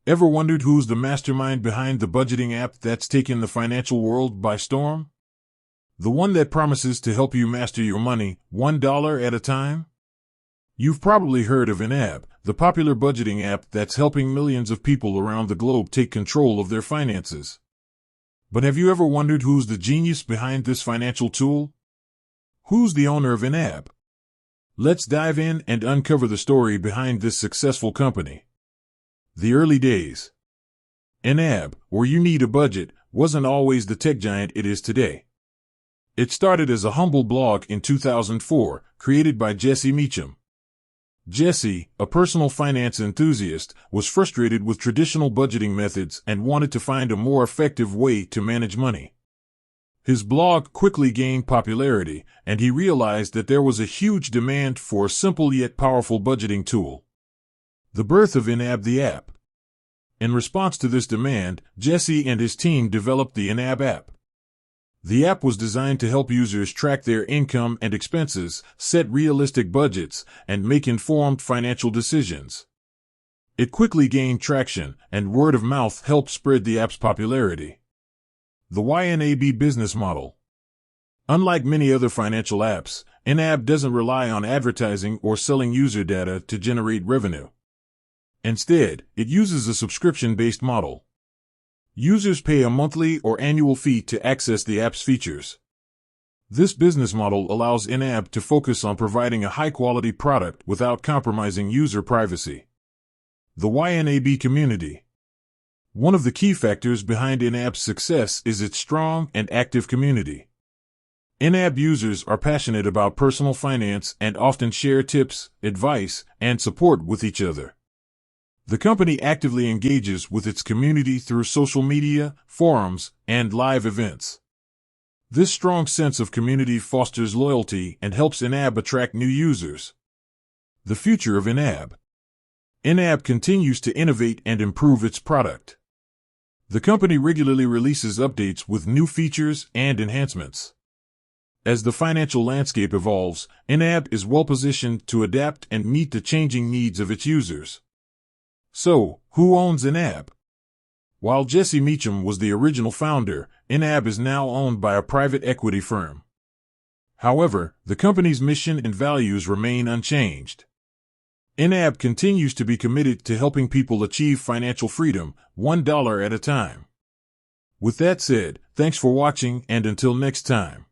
Ever wondered who's the mastermind behind the budgeting app that's taken the financial world by storm? The one that promises to help you master your money, $1 at a time? You've probably heard of YNAB, the popular budgeting app that's helping millions of people around the globe take control of their finances. But have you ever wondered who's the genius behind this financial tool? Who's the owner of YNAB? Let's dive in and uncover the story behind this successful company. The early days. YNAB, where you need a budget, wasn't always the tech giant it is today. It started as a humble blog in 2004, created by Jesse Meacham. Jesse, a personal finance enthusiast, was frustrated with traditional budgeting methods and wanted to find a more effective way to manage money. His blog quickly gained popularity, and he realized that there was a huge demand for a simple yet powerful budgeting tool. The birth of YNAB, the app. In response to this demand, Jesse and his team developed the YNAB app. The app was designed to help users track their income and expenses, set realistic budgets, and make informed financial decisions. It quickly gained traction, and word of mouth helped spread the app's popularity. The YNAB business model. Unlike many other financial apps, YNAB doesn't rely on advertising or selling user data to generate revenue. Instead, it uses a subscription-based model. Users pay a monthly or annual fee to access the app's features. This business model allows YNAB to focus on providing a high-quality product without compromising user privacy. The YNAB community. One of the key factors behind YNAB's success is its strong and active community. YNAB users are passionate about personal finance and often share tips, advice, and support with each other. The company actively engages with its community through social media, forums, and live events. This strong sense of community fosters loyalty and helps YNAB attract new users. The future of YNAB. YNAB continues to innovate and improve its product. The company regularly releases updates with new features and enhancements. As the financial landscape evolves, YNAB is well positioned to adapt and meet the changing needs of its users. So, who owns YNAB? While Jesse Meacham was the original founder, YNAB is now owned by a private equity firm. However, the company's mission and values remain unchanged. YNAB continues to be committed to helping people achieve financial freedom, $1 at a time. With that said, thanks for watching, and until next time.